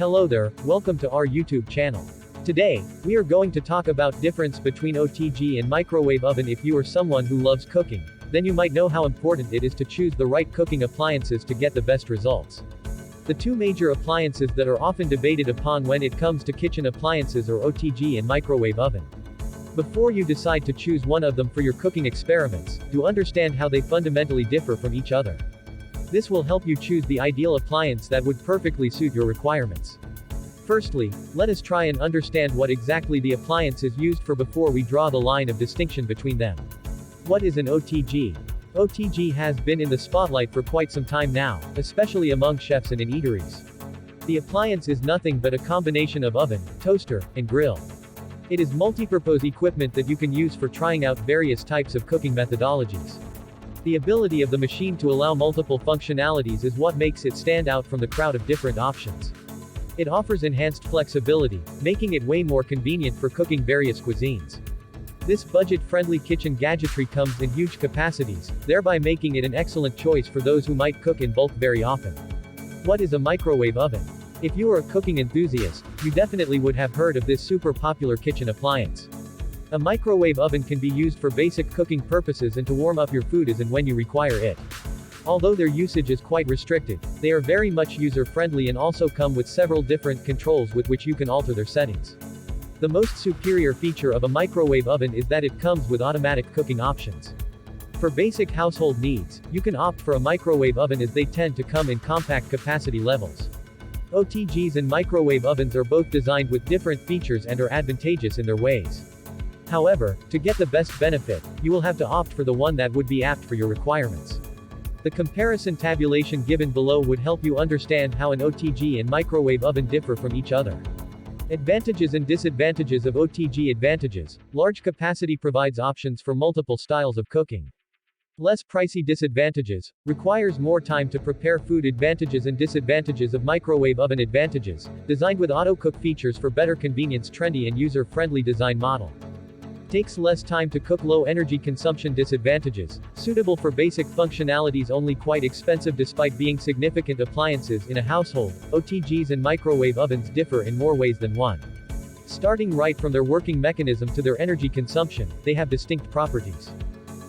Hello there, welcome to our YouTube channel. Today, we are going to talk about difference between OTG and microwave oven. If you are someone who loves cooking, then you might know how important it is to choose the right cooking appliances to get the best results. The two major appliances that are often debated upon when it comes to kitchen appliances are OTG and microwave oven. Before you decide to choose one of them for your cooking experiments, do understand how they fundamentally differ from each other. This will help you choose the ideal appliance that would perfectly suit your requirements. Firstly, let us try and understand what exactly the appliance is used for before we draw the line of distinction between them. What is an OTG? OTG has been in the spotlight for quite some time now, especially among chefs and in eateries. The appliance is nothing but a combination of oven, toaster, and grill. It is multi-purpose equipment that you can use for trying out various types of cooking methodologies. The ability of the machine to allow multiple functionalities is what makes it stand out from the crowd of different options. It offers enhanced flexibility, making it way more convenient for cooking various cuisines. This budget-friendly kitchen gadgetry comes in huge capacities, thereby making it an excellent choice for those who might cook in bulk very often. What is a microwave oven? If you are a cooking enthusiast, you definitely would have heard of this super popular kitchen appliance. A microwave oven can be used for basic cooking purposes and to warm up your food as and when you require it. Although their usage is quite restricted, they are very much user-friendly and also come with several different controls with which you can alter their settings. The most superior feature of a microwave oven is that it comes with automatic cooking options. For basic household needs, you can opt for a microwave oven as they tend to come in compact capacity levels. OTGs and microwave ovens are both designed with different features and are advantageous in their ways. However, to get the best benefit, you will have to opt for the one that would be apt for your requirements. The comparison tabulation given below would help you understand how an OTG and microwave oven differ from each other. Advantages and disadvantages of OTG. Advantages: large capacity provides options for multiple styles of cooking. Less pricey. Disadvantages: requires more time to prepare food. Advantages and disadvantages of microwave oven. Advantages: designed with auto-cook features for better convenience. Trendy and user-friendly design model. Takes less time to cook. Low energy consumption. Disadvantages: suitable for basic functionalities only. Quite expensive despite being significant appliances in a household. OTGs and microwave ovens differ in more ways than one. Starting right from their working mechanism to their energy consumption, they have distinct properties.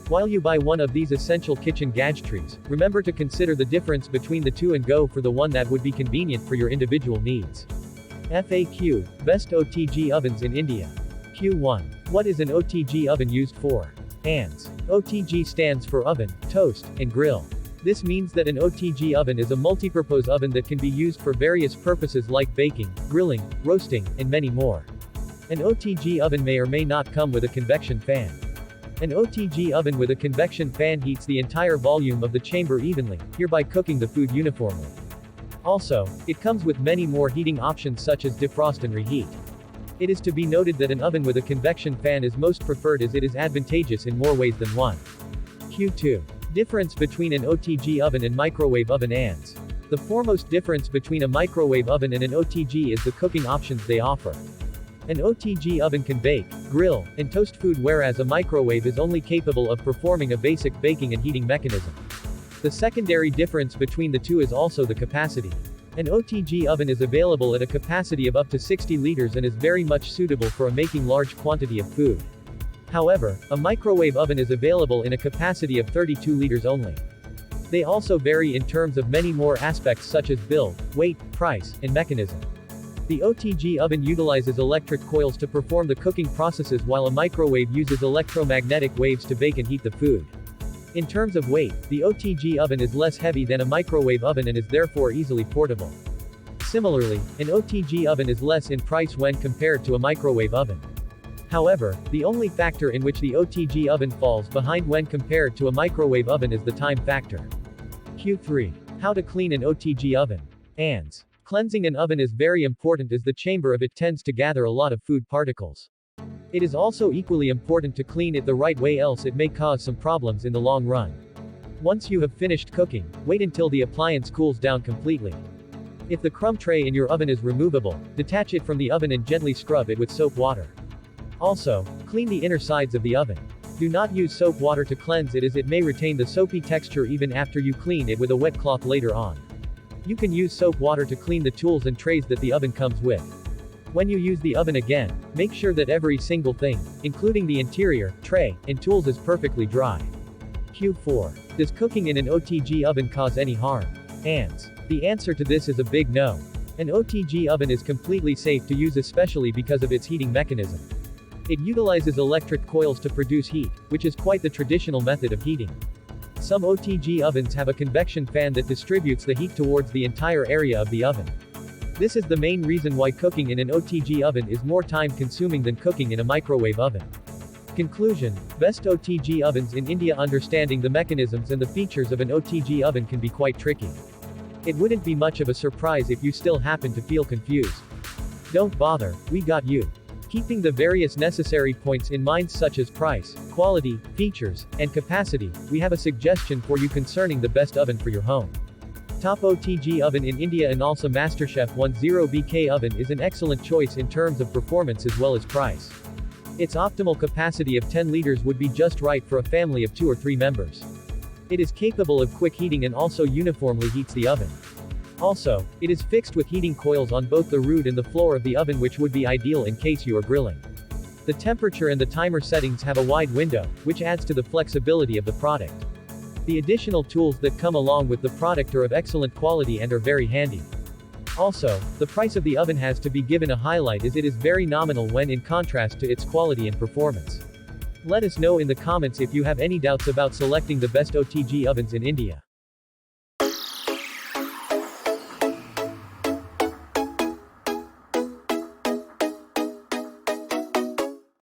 While you buy one of these essential kitchen gadgetries, remember to consider the difference between the two and go for the one that would be convenient for your individual needs. FAQ: Best OTG ovens in India. Q1. What is an OTG oven used for? ANS. OTG stands for oven, toast, and grill. This means that an OTG oven is a multi-purpose oven that can be used for various purposes like baking, grilling, roasting, and many more. An OTG oven may or may not come with a convection fan. An OTG oven with a convection fan heats the entire volume of the chamber evenly, hereby cooking the food uniformly. Also, it comes with many more heating options such as defrost and reheat. It is to be noted that an oven with a convection fan is most preferred as it is advantageous in more ways than one. Q2. Difference between an OTG oven and microwave oven. ANS. The foremost difference between a microwave oven and an OTG is the cooking options they offer. An OTG oven can bake, grill, and toast food, whereas a microwave is only capable of performing a basic baking and heating mechanism. The secondary difference between the two is also the capacity. An OTG oven is available at a capacity of up to 60 liters and is very much suitable for making large quantity of food. However, a microwave oven is available in a capacity of 32 liters only. They also vary in terms of many more aspects such as build, weight, price, and mechanism. The OTG oven utilizes electric coils to perform the cooking processes while a microwave uses electromagnetic waves to bake and heat the food. In terms of weight, the OTG oven is less heavy than a microwave oven and is therefore easily portable. Similarly, an OTG oven is less in price when compared to a microwave oven. However, the only factor in which the OTG oven falls behind when compared to a microwave oven is the time factor. Q3. How to clean an OTG oven. ANS. Cleansing an oven is very important as the chamber of it tends to gather a lot of food particles. It is also equally important to clean it the right way, else it may cause some problems in the long run. Once you have finished cooking, wait until the appliance cools down completely. If the crumb tray in your oven is removable, detach it from the oven and gently scrub it with soap water. Also, clean the inner sides of the oven. Do not use soap water to cleanse it as it may retain the soapy texture even after you clean it with a wet cloth later on. You can use soap water to clean the tools and trays that the oven comes with. When you use the oven again, make sure that every single thing, including the interior, tray, and tools is perfectly dry. Q4. Does cooking in an OTG oven cause any harm? Ans. The answer to this is a big no. An OTG oven is completely safe to use, especially because of its heating mechanism. It utilizes electric coils to produce heat, which is quite the traditional method of heating. Some OTG ovens have a convection fan that distributes the heat towards the entire area of the oven. This is the main reason why cooking in an OTG oven is more time-consuming than cooking in a microwave oven. Conclusion: best OTG ovens in India. Understanding the mechanisms and the features of an OTG oven can be quite tricky. It wouldn't be much of a surprise if you still happen to feel confused. Don't bother, we got you. Keeping the various necessary points in mind such as price, quality, features, and capacity, we have a suggestion for you concerning the best oven for your home. Top OTG oven in India and also MasterChef 10BK oven is an excellent choice in terms of performance as well as price. Its optimal capacity of 10 liters would be just right for a family of 2 or 3 members. It is capable of quick heating and also uniformly heats the oven. Also, it is fixed with heating coils on both the root and the floor of the oven, which would be ideal in case you are grilling. The temperature and the timer settings have a wide window, which adds to the flexibility of the product. The additional tools that come along with the product are of excellent quality and are very handy. Also, the price of the oven has to be given a highlight as it is very nominal when in contrast to its quality and performance. Let us know in the comments if you have any doubts about selecting the best OTG ovens in India.